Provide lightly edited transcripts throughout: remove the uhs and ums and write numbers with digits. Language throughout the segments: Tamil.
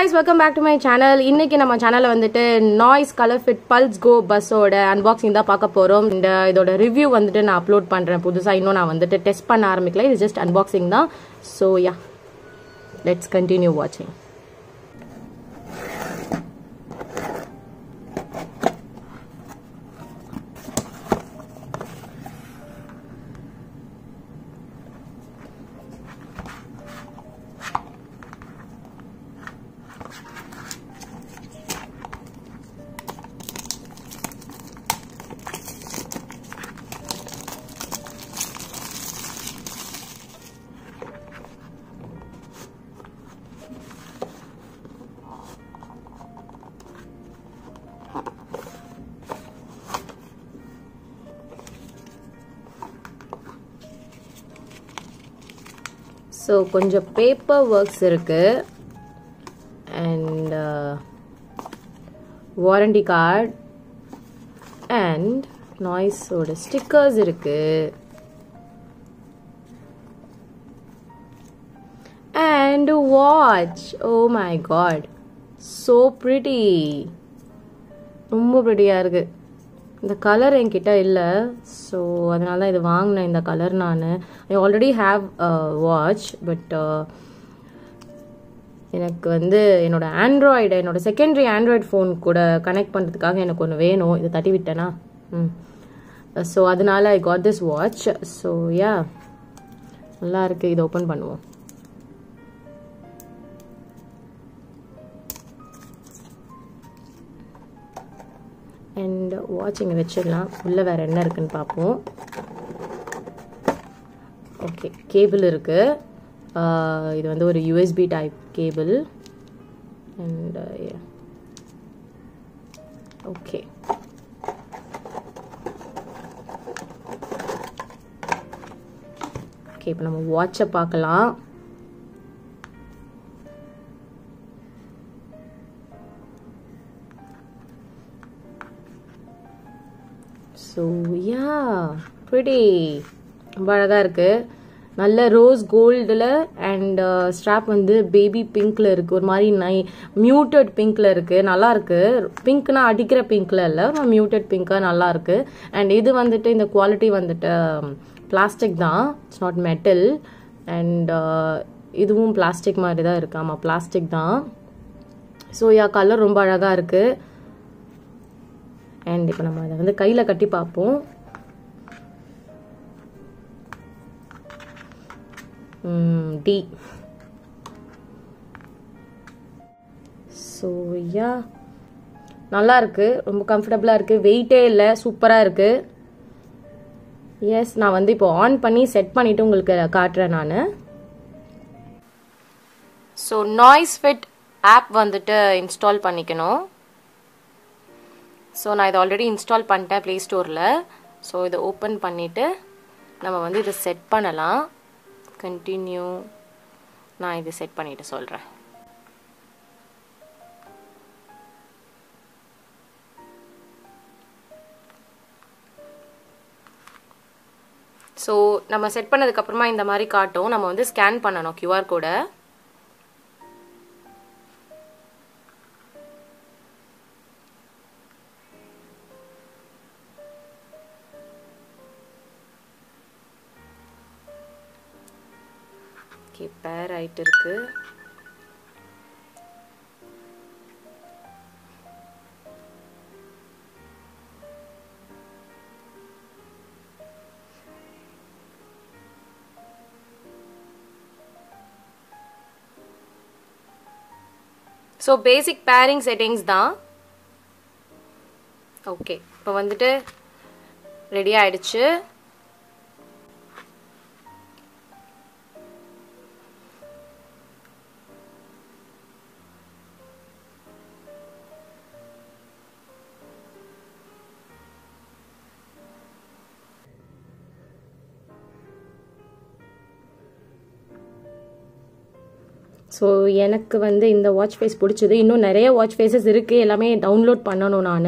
guys, welcome back to my channel. இன்னைக்கு நம்ம சேனல்ல வந்துட்டு noise ColorFit Pulse Go பஸ்ஸோட unboxing தான் பார்க்க போறோம். இந்த இதோட ரிவ்யூ வந்துட்டு நான் அப்லோட் பண்றேன். புதுசா இன்னும் நான் வந்துட்டு டெஸ்ட் பண்ண ஆரம்பிக்கல. இது just unboxing தான். So yeah, let's continue watching. So கொஞ்சம் paper works இருக்கு and warranty card and noise ஓட stickers இருக்கு and watch. Oh my god, so pretty. ரொம்ப pretty-ஆ இருக்கு. இந்த கலர் என்கிட்ட இல்லை, ஸோ அதனால தான் இது வாங்கினேன். இந்த கலர் நான் ஆல்ரெடி ஹாவ் வாட்ச், பட் எனக்கு வந்து என்னோட செகண்டரி ஆண்ட்ராய்டு ஃபோன் கூட கனெக்ட் பண்ணுறதுக்காக எனக்கு ஒன்று வேணும். இதை தட்டி விட்டேனா, ஸோ அதனால I got this watch. So yeah, நல்லா இருக்கு. இதை ஓப்பன் பண்ணுவோம். அண்ட் வாட்சிங் வச்சிடலாம். உள்ளே வேறு என்ன இருக்குன்னு பார்ப்போம். ஓகே, கேபிள் இருக்குது. இது வந்து ஒரு USB type cable. And okay, okay, இப்போ நம்ம வாட்சை பார்க்கலாம். ஸோ யா, ப்ரிட்டி, ரொம்ப அழகாக இருக்குது. நல்ல ரோஸ் கோல்டில் அண்ட் ஸ்ட்ராப் வந்து பேபி பிங்க்கில் இருக்குது. ஒரு மாதிரி மியூட்டட் பிங்க்கில் இருக்குது. நல்லாயிருக்கு. பிங்க்னா அடிக்கிற பிங்க்கில் இல்லை, மியூட்டட் பிங்க்காக நல்லாயிருக்கு. அண்ட் இது வந்துட்டு இந்த குவாலிட்டி வந்துட்டு பிளாஸ்டிக் தான், இட்ஸ் நாட் மெட்டல். அண்ட் இதுவும் பிளாஸ்டிக் மாதிரி தான் இருக்குது. ஆமாம், பிளாஸ்டிக் தான். ஸோ யா, கலர் ரொம்ப அழகாக இருக்குது. அண்ட் இப்போ நம்ம அதை வந்து கையில் கட்டி பார்ப்போம். டி. ஸோ யா, நல்லா இருக்கு. ரொம்ப கம்ஃபர்டபுளாக இருக்குது. வெயிட்டே இல்லை, சூப்பராக இருக்குது. எஸ், நான் வந்து இப்போ ஆன் பண்ணி செட் பண்ணிவிட்டு உங்களுக்கு காட்டுறேன் நான். ஸோ நாய்ஸ் ஃபிட் ஆப் வந்துட்டு இன்ஸ்டால் பண்ணிக்கணும். ஸோ நான் இதை ஆல்ரெடி இன்ஸ்டால் பண்ணிட்டேன் ப்ளே ஸ்டோரில். ஸோ இதை ஓப்பன் பண்ணிவிட்டு நம்ம வந்து இதை செட் பண்ணலாம். கண்டினியூ. நான் இதை செட் பண்ணிவிட்டு சொல்கிறேன். ஸோ நம்ம செட் பண்ணதுக்கப்புறமா இந்த மாதிரி காட்டும். நம்ம வந்து ஸ்கேன் பண்ணணும் QR கோடை. ஓகே, பேர் ஆயிட்டு இருக்கு. ஸோ பேசிக் பேரிங் செட்டிங்ஸ் தான். ஓகே, இப்போ வந்துட்டு ரெடி ஆயிடுச்சு. ஸோ எனக்கு வந்து இந்த வாட்ச் ஃபேஸ் பிடிச்சது. இன்னும் நிறைய வாட்ச் ஃபேஸஸ் இருக்குது, எல்லாமே டவுன்லோட் பண்ணணும் நான்.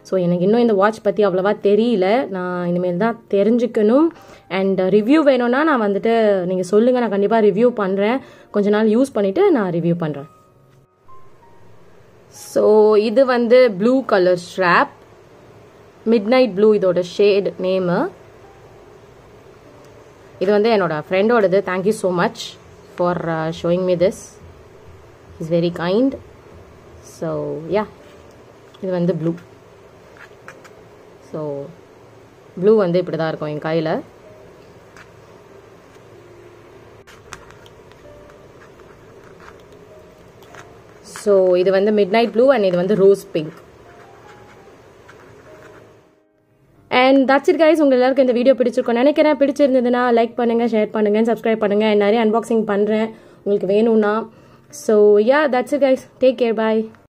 ஸோ எனக்கு இன்னும் இந்த வாட்ச் பற்றி அவ்வளோவா தெரியல. நான் இனிமேல் தான் தெரிஞ்சுக்கணும். அண்ட் ரிவ்யூ வேணும்னா நான் வந்துட்டு நீங்கள் சொல்லுங்கள், நான் கண்டிப்பாக ரிவ்யூ பண்ணுறேன். கொஞ்ச நாள் யூஸ் பண்ணிவிட்டு நான் ரிவ்யூ பண்ணுறேன். ஸோ இது வந்து blue colour strap, midnight blue இதோட ஷேட் நேமு. இது வந்து என்னோட ஃப்ரெண்டோடது. Thank you so much for showing me this, is very kind. So yeah, இது வந்து ப்ளூ. ஸோ ப்ளூ வந்து இப்படி தான் இருக்கும் என் கையில். ஸோ இது வந்து மிட்நைட் ப்ளூ அண்ட் இது வந்து rose pink. And that's it guys. உங்கள் எல்லாருக்கும் இந்த வீடியோ பிடிச்சிருக்கோம் நினைக்கிறேன். பிடிச்சிருந்ததுன்னா லைக் பண்ணுங்கள், ஷேர் பண்ணுங்கள், சப்ஸ்கிரைப் பண்ணுங்கள். நிறைய அன்பாக்சிங் பண்ணுறேன் உங்களுக்கு வேணும்னா. So yeah, that's it guys. Take care, bye.